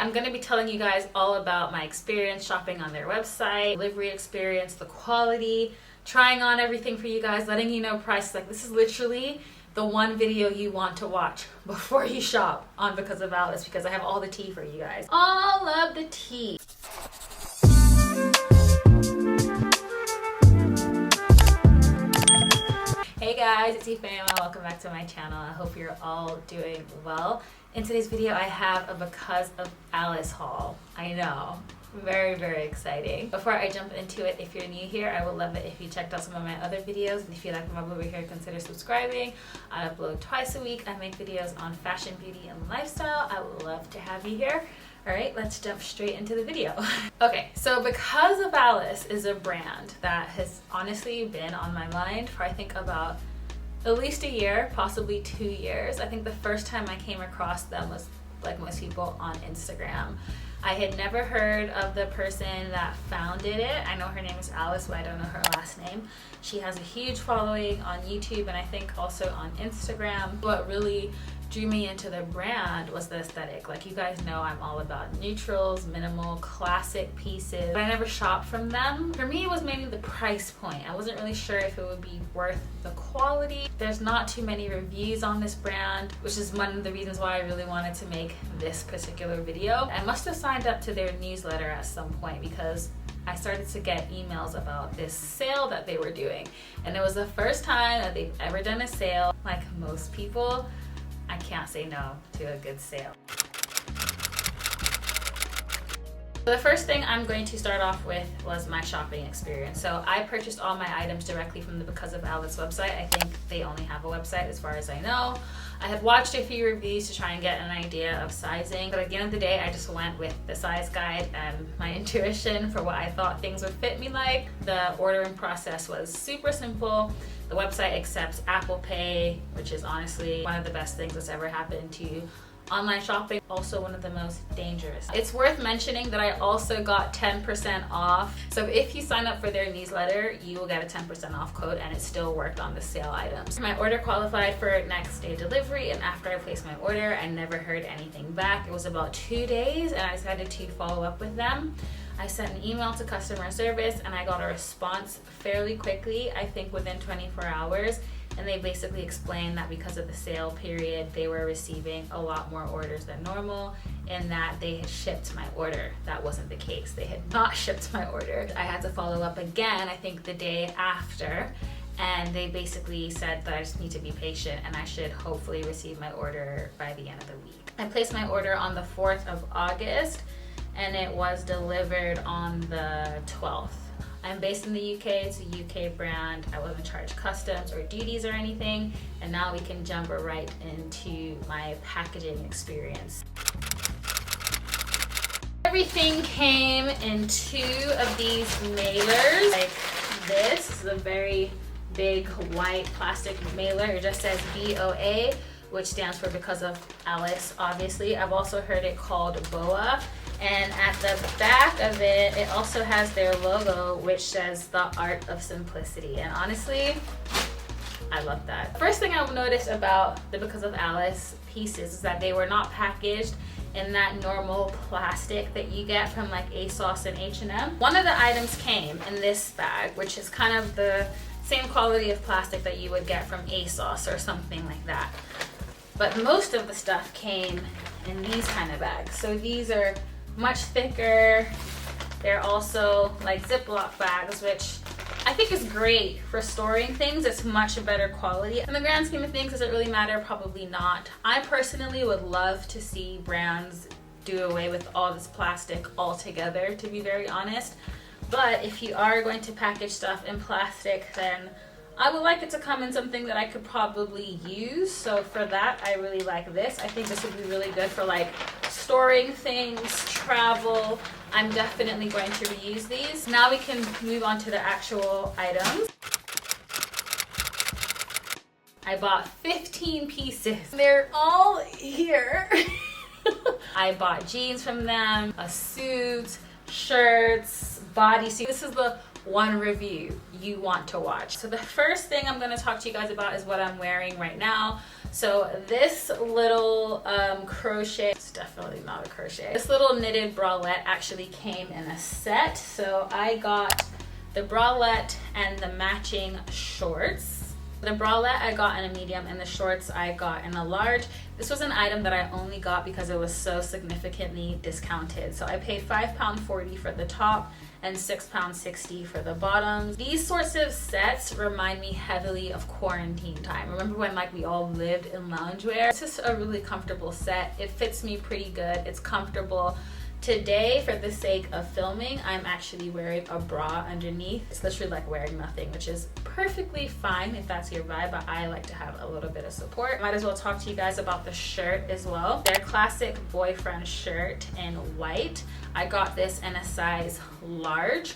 I'm going to be telling you guys all about my experience shopping on their website, delivery experience, the quality, trying on everything for you guys, letting you know prices. Like, this is literally the one video you want to watch before you shop on Because of Alice, because I have all the tea for you guys. All of the tea. Hey guys, it's Ifeyinwa. Welcome back to my channel. I hope you're all doing well. In today's video, I have a Because of Alice haul. I know, very, very exciting. Before I jump into it, if you're new here, I would love it if you checked out some of my other videos. And if you like what I'm over here, consider subscribing. I upload twice a week. I make videos on fashion, beauty, and lifestyle. I would love to have you here. All right, let's jump straight into the video. Okay, so Because of Alice is a brand that has honestly been on my mind for I think about at least a year, possibly 2 years. I think the first time I came across them was, like most people, on Instagram. I had never heard of the person that founded it. I know her name is Alice, but I don't know her last name. She has a huge following on YouTube and I think also on Instagram. What really drew me into the brand was the aesthetic. Like, you guys know I'm all about neutrals, minimal, classic pieces. But I never shopped from them. For me, it was mainly the price point. I wasn't really sure if it would be worth the quality. There's not too many reviews on this brand, which is one of the reasons why I really wanted to make this particular video. I must have signed up to their newsletter at some point because I started to get emails about this sale that they were doing. And it was the first time that they've ever done a sale. Like most people, I can't say no to a good sale. So the first thing I'm going to start off with was my shopping experience. So I purchased all my items directly from the Because of Alice website. I think they only have a website as far as I know. I had watched a few reviews to try and get an idea of sizing, but at the end of the day, I just went with the size guide and my intuition for what I thought things would fit me like. The ordering process was super simple. The website accepts Apple Pay, which is honestly one of the best things that's ever happened to online shopping, also one of the most dangerous. It's worth mentioning that I also got 10% off. So if you sign up for their newsletter, you will get a 10% off code and it still worked on the sale items. My order qualified for next day delivery, and after I placed my order, I never heard anything back. It was about 2 days and I decided to follow up with them. I sent an email to customer service and I got a response fairly quickly, I think within 24 hours. And they basically explained that because of the sale period, they were receiving a lot more orders than normal and that they had shipped my order. That wasn't the case. They had not shipped my order. I had to follow up again, I think the day after, and they basically said that I just need to be patient and I should hopefully receive my order by the end of the week. I placed my order on the 4th of August and it was delivered on the 12th. I'm based in the UK, it's a UK brand. I wasn't charged customs or duties or anything. And now we can jump right into my packaging experience. Everything came in 2 of these mailers, like this. This is a very big white plastic mailer. It just says BOA, which stands for Because of Alice, obviously. I've also heard it called BOA. And at the back of it, it also has their logo, which says The Art of Simplicity. And honestly, I love that. First thing I noticed about the Because of Alice pieces is that they were not packaged in that normal plastic that you get from like ASOS and H&M. One of the items came in this bag, which is kind of the same quality of plastic that you would get from ASOS or something like that. But most of the stuff came in these kind of bags. So these are much thicker. They're also like Ziploc bags, which I think is great for storing things. It's much better quality. In the grand scheme of things, does it really matter? Probably not. I personally would love to see brands do away with all this plastic altogether, to be very honest. But if you are going to package stuff in plastic, then I would like it to come in something that I could probably use. So for that, I really like this. I think this would be really good for like storing things, travel. I'm definitely going to reuse these. Now we can move on to the actual items. I bought 15 pieces. They're all here. I bought jeans from them, a suit, shirts, bodysuit. This is the one review you want to watch. So the first thing I'm going to talk to you guys about is what I'm wearing right now. So this little crochet, it's definitely not a crochet. This little knitted bralette actually came in a set. So I got the bralette and the matching shorts. The bralette I got in a medium and the shorts I got in a large. This was an item that I only got because it was so significantly discounted. So I paid £5.40 for the top and £6.60 for the bottoms. These sorts of sets remind me heavily of quarantine time. Remember when like we all lived in loungewear? It's just a really comfortable set. It fits me pretty good. It's comfortable. Today, for the sake of filming, I'm actually wearing a bra underneath. It's literally like wearing nothing, which is perfectly fine if that's your vibe, but I like to have a little bit of support. Might as well talk to you guys about the shirt as well. Their classic boyfriend shirt in white. I got this in a size large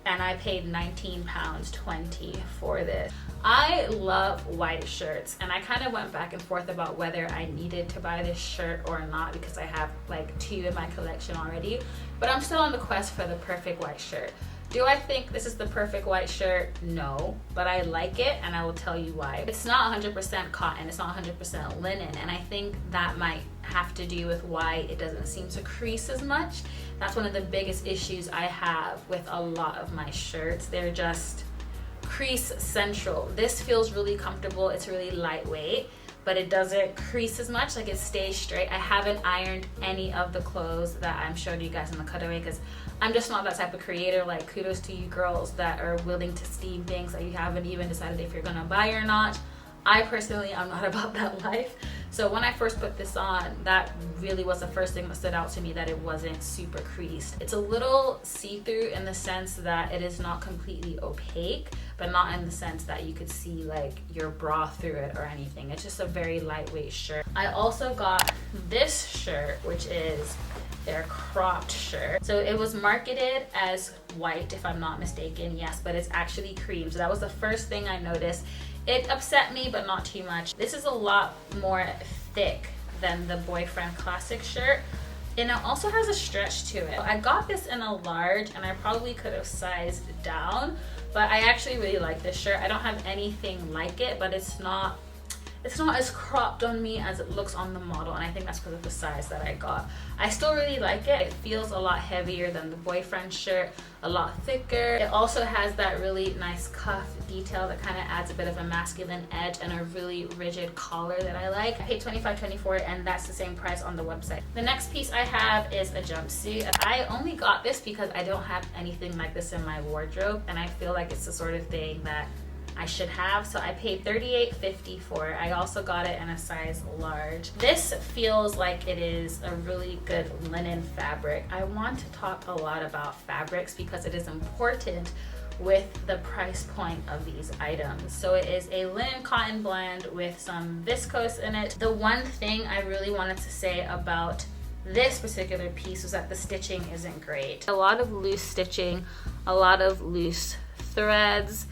and I paid £19.20 for this. I love white shirts and I kind of went back and forth about whether I needed to buy this shirt or not because I have like 2 in my collection already, but I'm still on the quest for the perfect white shirt. Do I think this is the perfect white shirt? No, but I like it and I will tell you why. It's not 100% cotton, it's not 100% linen, and I think that might have to do with why it doesn't seem to crease as much. That's one of the biggest issues I have with a lot of my shirts. They're just crease central. This feels really comfortable, it's really lightweight, but it doesn't crease as much, like it stays straight. I haven't ironed any of the clothes that I'm showing you guys in the cutaway because I'm just not that type of creator. Like, kudos to you girls that are willing to steam things that you haven't even decided if you're gonna buy or not. I personally am not about that life. So when I first put this on, that really was the first thing that stood out to me, that it wasn't super creased. It's a little see-through in the sense that it is not completely opaque, but not in the sense that you could see like your bra through it or anything. It's just a very lightweight shirt. I also got this shirt, which is their cropped shirt. So it was marketed as white, if I'm not mistaken, yes, but it's actually cream. So that was the first thing I noticed. It upset me, but not too much. This is a lot more thick than the boyfriend classic shirt, and it also has a stretch to it. I got this in a large and I probably could have sized down, but I actually really like this shirt. I don't have anything like it, but it's not as cropped on me as it looks on the model, and I think that's because of the size that I got. I still really like it. It feels a lot heavier than the boyfriend shirt, a lot thicker. It also has that really nice cuff detail that kind of adds a bit of a masculine edge and a really rigid collar that I like. I paid $25.20 for it, and that's the same price on the website. The next piece I have is a jumpsuit. I only got this because I don't have anything like this in my wardrobe, and I feel like it's the sort of thing that I should have, so I paid $38.50 for it. I also got it in a size large. This feels like it is a really good linen fabric. I want to talk a lot about fabrics because it is important with the price point of these items. So it is a linen cotton blend with some viscose in it. The one thing I really wanted to say about this particular piece was that the stitching isn't great. A lot of loose stitching, a lot of loose threads,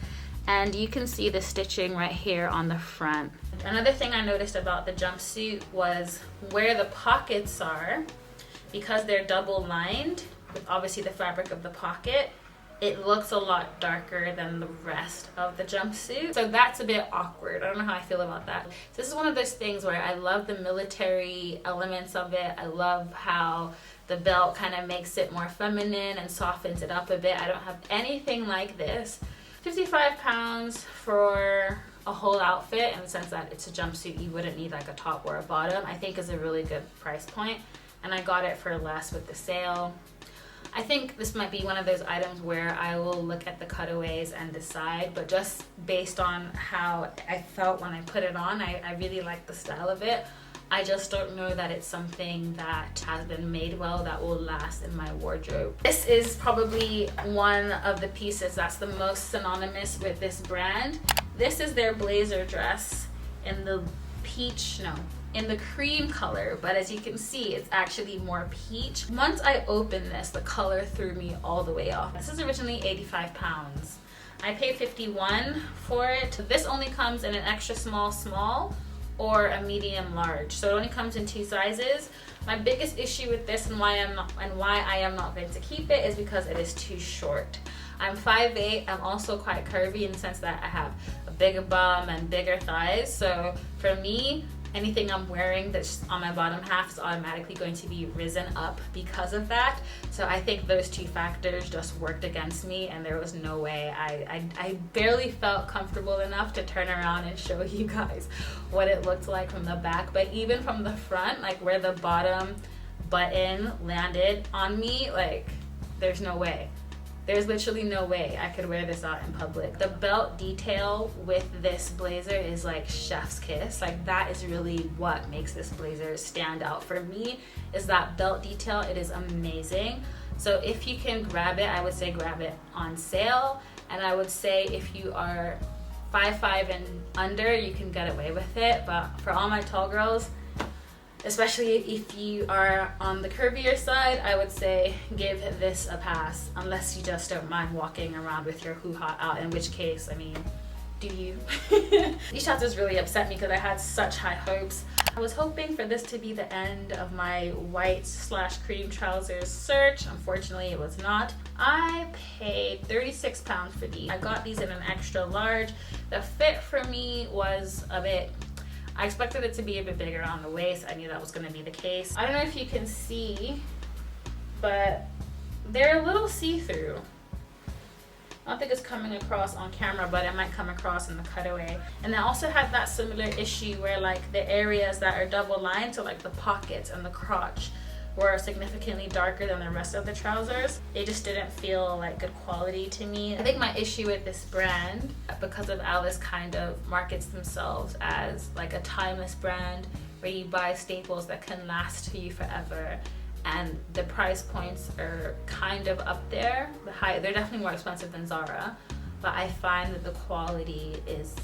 and you can see the stitching right here on the front. Another thing I noticed about the jumpsuit was where the pockets are, because they're double lined with obviously the fabric of the pocket, it looks a lot darker than the rest of the jumpsuit. So that's a bit awkward. I don't know how I feel about that. So this is one of those things where I love the military elements of it. I love how the belt kind of makes it more feminine and softens it up a bit. I don't have anything like this. £55 for a whole outfit, in the sense that it's a jumpsuit, you wouldn't need like a top or a bottom, I think is a really good price point, and I got it for less with the sale. I think this might be one of those items where I will look at the cutaways and decide, but just based on how I felt when I put it on, I really like the style of it. I just don't know that it's something that has been made well that will last in my wardrobe. This is probably one of the pieces that's the most synonymous with this brand. This is their blazer dress in the in the cream color, but as you can see, it's actually more peach. Once I opened this, the color threw me all the way off. This is originally £85. I paid $51 for it. This only comes in an extra small, or a medium large, so it only comes in 2 sizes. My biggest issue with this and why I am not going to keep it is because it is too short. I'm 5'8". I'm also quite curvy in the sense that I have a bigger bum and bigger thighs, so for me, anything I'm wearing that's on my bottom half is automatically going to be risen up because of that. So I think those two factors just worked against me, and there was no way. I barely felt comfortable enough to turn around and show you guys what it looked like from the back. But even from the front, like where the bottom button landed on me, like there's no way. There's literally no way I could wear this out in public. The belt detail with this blazer is like chef's kiss. Like that is really what makes this blazer stand out for me, is that belt detail. It is amazing. So if you can grab it, I would say grab it on sale. And I would say if you are 5'5" and under, you can get away with it. But for all my tall girls, especially if you are on the curvier side, I would say give this a pass, unless you just don't mind walking around with your hoo-ha out, in which case, I mean, do you? These trousers really upset me because I had such high hopes. I was hoping for this to be the end of my white/cream trousers search. Unfortunately, it was not. I paid £36 for these. I got these in an extra large. The fit for me was a bit, I expected it to be a bit bigger on the waist. I knew that was going to be the case. I don't know if you can see, but they're a little see-through. I don't think it's coming across on camera, but it might come across in the cutaway. And I also had that similar issue where like the areas that are double lined, so like the pockets and the crotch, were significantly darker than the rest of the trousers. It just didn't feel like good quality to me. I think my issue with this brand, because of Alice kind of markets themselves as like a timeless brand where you buy staples that can last for you forever, and the price points are kind of up there. They're definitely more expensive than Zara, but I find that the quality is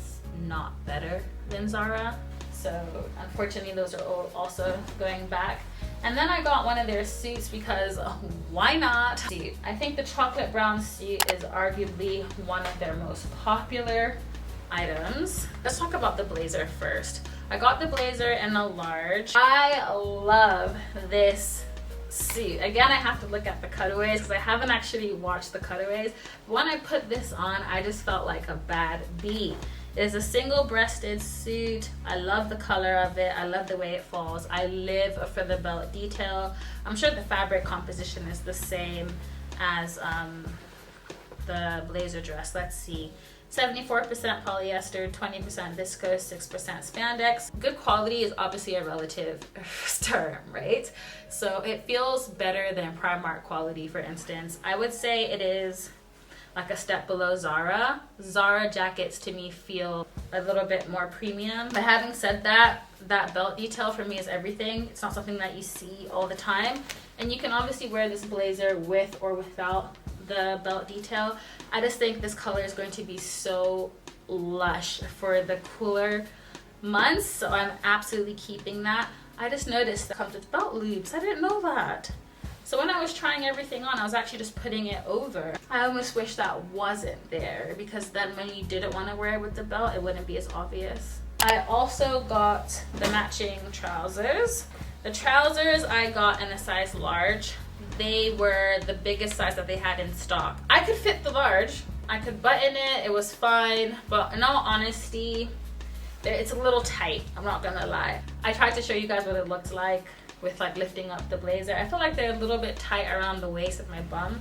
not better than Zara. So unfortunately those are also going back. And then I got one of their suits because why not? I think the chocolate brown suit is arguably one of their most popular items. Let's talk about the blazer first. I got the blazer in a large. I love this suit. Again, I have to look at the cutaways because I haven't actually watched the cutaways. When I put this on, I just felt like a bad bee. It is a single-breasted suit. I love the color of it. I love the way it falls. I live for the belt detail. I'm sure the fabric composition is the same as the blazer dress. Let's see. 74% polyester, 20% viscose, 6% spandex. Good quality is obviously a relative term, right? So it feels better than Primark quality, for instance. I would say it is like a step below Zara. Zara jackets to me feel a little bit more premium. But having said that, that belt detail for me is everything. It's not something that you see all the time. And you can obviously wear this blazer with or without the belt detail. I just think this color is going to be so lush for the cooler months, so I'm absolutely keeping that. I just noticed it comes with belt loops. I didn't know that. So when I was trying everything on, I was actually just putting it over. I almost wish that wasn't there, because then when you didn't want to wear it with the belt, it wouldn't be as obvious. I also got the matching trousers. The trousers I got in a size large. They were the biggest size that they had in stock. I could fit the large. I could button it. It was fine. But in all honesty, it's a little tight. I'm not gonna lie. I tried to show you guys what it looked like with like lifting up the blazer. I feel like they're a little bit tight around the waist of my bum.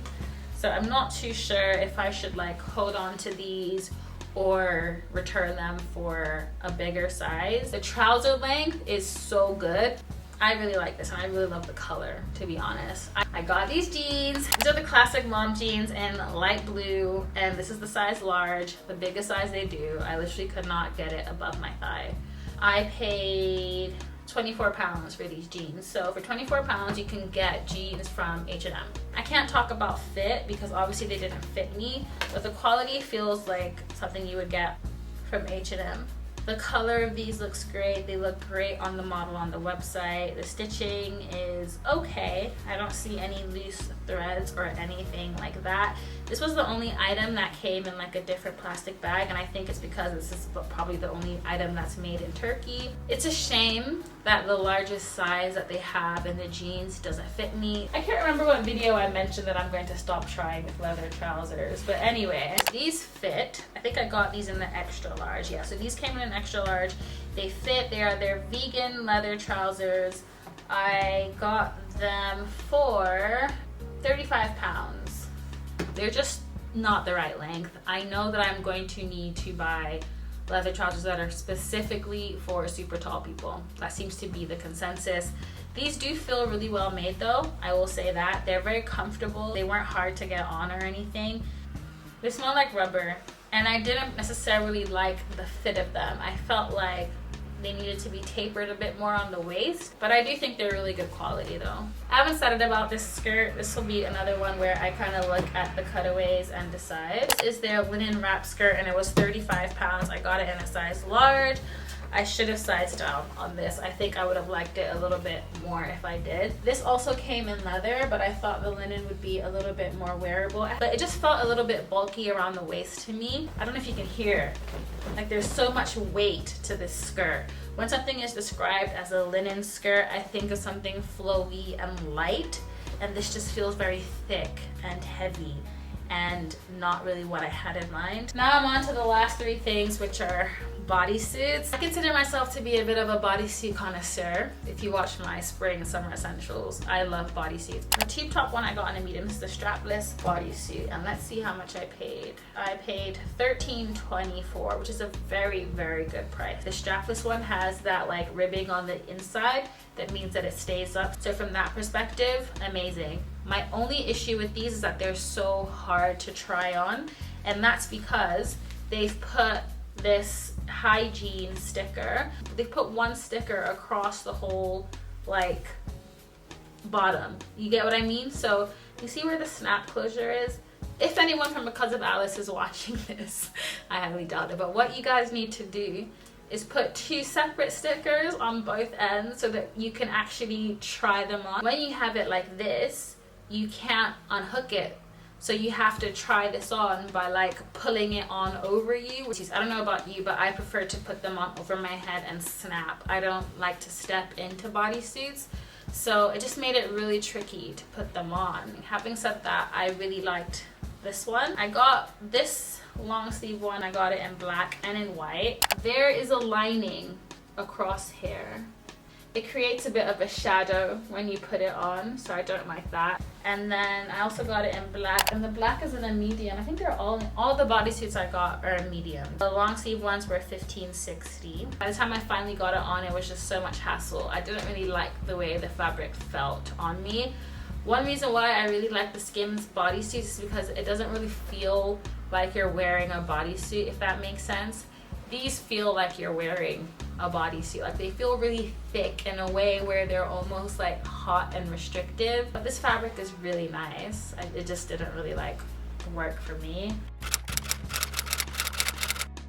So I'm not too sure if I should like hold on to these or return them for a bigger size. The trouser length is so good. I really like this, and I really love the color, to be honest. I got these jeans. These are the classic mom jeans in light blue, and this is the size large, the biggest size they do. I literally could not get it above my thigh. I paid £24 for these jeans. So for £24, you can get jeans from H&M. I can't talk about fit because obviously they didn't fit me, but the quality feels like something you would get from H&M. The color of these looks great. They look great on the model on the website. The stitching is okay. I don't see any loose threads or anything like that. This was the only item that came in like a different plastic bag, and I think it's because this is probably the only item that's made in Turkey. It's a shame that the largest size that they have in the jeans doesn't fit me. I can't remember what video I mentioned that I'm going to stop trying with leather trousers, but anyway, these fit. I think I got these in the extra large. Yeah, so these came in an extra large. They fit. They're vegan leather trousers. I got them for 35 pounds. They're just not the right length. I know that I'm going to need to buy leather trousers that are specifically for super tall people. That seems to be the consensus. These do feel really well made though, I will say that. They're very comfortable. They weren't hard to get on or anything. They smell like rubber, and I didn't necessarily like the fit of them. I felt like they needed to be tapered a bit more on the waist, but I do think they're really good quality though. I haven't said it about this skirt. This will be another one where I kind of look at the cutaways and decide. This is their linen wrap skirt, and it was 35 pounds. I got it in a size large. I should have sized down on this. I think I would have liked it a little bit more if I did. This also came in leather, but I thought the linen would be a little bit more wearable. But it just felt a little bit bulky around the waist to me. I don't know if you can hear, like there's so much weight to this skirt. When something is described as a linen skirt, I think of something flowy and light, and this just feels very thick and heavy and not really what I had in mind. Now I'm on to the last three things, which are bodysuits. I consider myself to be a bit of a bodysuit connoisseur. If you watch my spring and summer essentials, I love bodysuits. The tube top one I got in a medium. This is the strapless bodysuit, and let's see how much I paid. I paid $13.24, which is a very, very good price. The strapless one has that like ribbing on the inside that means that it stays up. So from that perspective, amazing. My only issue with these is that they're so hard to try on, and that's because they've put this hygiene sticker. They put one sticker across the whole like bottom. You get what I mean? So you see where the snap closure is? If anyone from Because of Alice is watching this, I highly doubt it, but what you guys need to do is put two separate stickers on both ends so that you can actually try them on. When you have it like this, you can't unhook it. So you have to try this on by like pulling it on over you, which is, I don't know about you, but I prefer to put them on over my head and snap. I don't like to step into bodysuits. So it just made it really tricky to put them on. Having said that, I really liked this one. I got this long sleeve one. I got it in black and in white. There is a lining across here. It creates a bit of a shadow when you put it on, so I don't like that. And then I also got it in black, and the black is in a medium. I think they're all the bodysuits I got are a medium. The long sleeve ones were $15.60. By the time I finally got it on, it was just so much hassle. I didn't really like the way the fabric felt on me. One reason why I really like the Skims bodysuits is because it doesn't really feel like you're wearing a bodysuit, if that makes sense. These feel like you're wearing a bodysuit. Like they feel really thick in a way where they're almost like hot and restrictive. But this fabric is really nice. It just didn't really like work for me.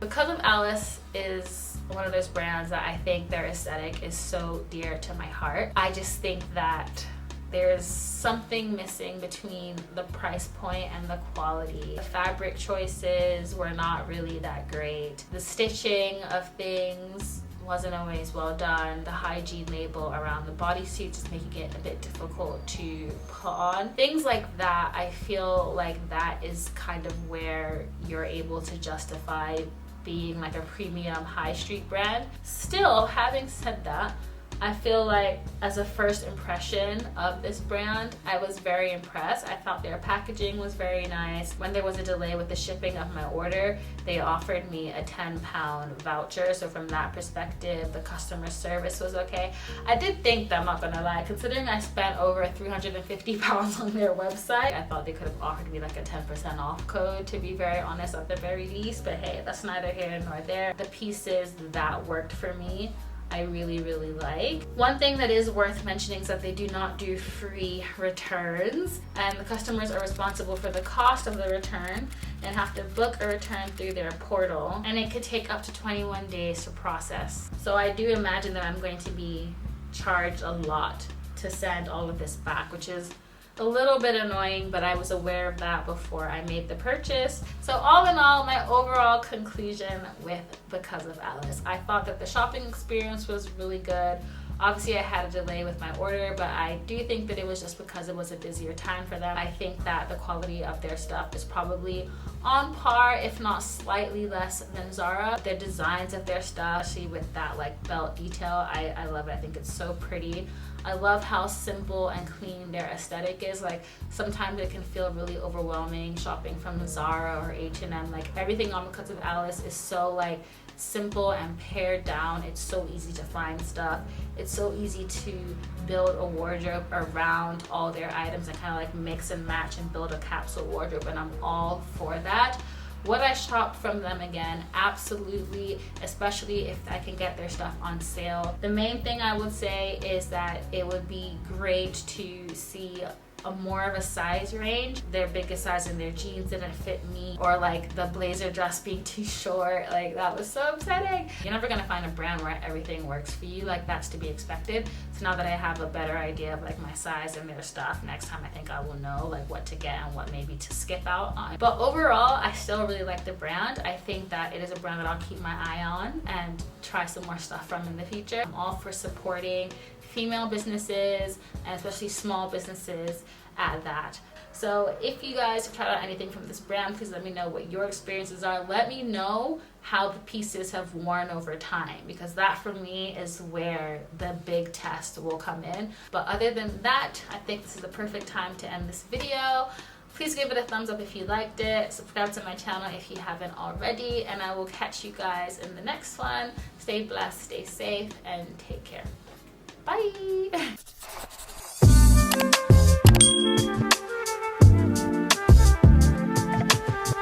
Because of Alice is one of those brands that I think their aesthetic is so dear to my heart. I just think that there's something missing between the price point and the quality. The fabric choices were not really that great. The stitching of things wasn't always well done. The hygiene label around the bodysuit just making it a bit difficult to put on. Things like that, I feel like that is kind of where you're able to justify being like a premium high street brand. Still, having said that, I feel like as a first impression of this brand, I was very impressed. I thought their packaging was very nice. When there was a delay with the shipping of my order, they offered me a 10-pound voucher. So from that perspective, the customer service was okay. I did think that, I'm not gonna lie, considering I spent over 350 pounds on their website, I thought they could have offered me like a 10% off code, to be very honest, at the very least. But hey, that's neither here nor there. The pieces that worked for me, I really, really like. One thing that is worth mentioning is that they do not do free returns, and the customers are responsible for the cost of the return and have to book a return through their portal, and it could take up to 21 days to process. So I do imagine that I'm going to be charged a lot to send all of this back, which is a little bit annoying, but I was aware of that before I made the purchase. So all in all, my overall conclusion with Because of Alice, I thought that the shopping experience was really good. Obviously I had a delay with my order, but I do think that it was just because it was a busier time for them. I think that the quality of their stuff is probably on par, if not slightly less than Zara. The designs of their stuff, especially with that like belt detail, I love it. I think it's so pretty. I love how simple and clean their aesthetic is. Like sometimes it can feel really overwhelming shopping from Zara or H&M. Like everything on Because of Alice is so like simple and pared down. It's so easy to find stuff. It's so easy to build a wardrobe around all their items and kind of like mix and match and build a capsule wardrobe, and I'm all for that. Would I shop from them again? Absolutely, especially if I can get their stuff on sale. The main thing I would say is that it would be great to see a more of a size range. Their biggest size in their jeans didn't fit me, or like the blazer dress being too short. Like that was so upsetting. You're never gonna find a brand where everything works for you. Like that's to be expected. So now that I have a better idea of like my size and their stuff, next time I think I will know like what to get and what maybe to skip out on. But overall, I still really like the brand. I think that it is a brand that I'll keep my eye on and try some more stuff from in the future. I'm all for supporting female businesses and especially small businesses at that. So if you guys have tried out anything from this brand, please let me know what your experiences are. Let me know how the pieces have worn over time, because that for me is where the big test will come in. But other than that, I think this is the perfect time to end this video. Please give it a thumbs up if you liked it. Subscribe to my channel if you haven't already, and I will catch you guys in the next one. Stay blessed, stay safe, and take care. Bye!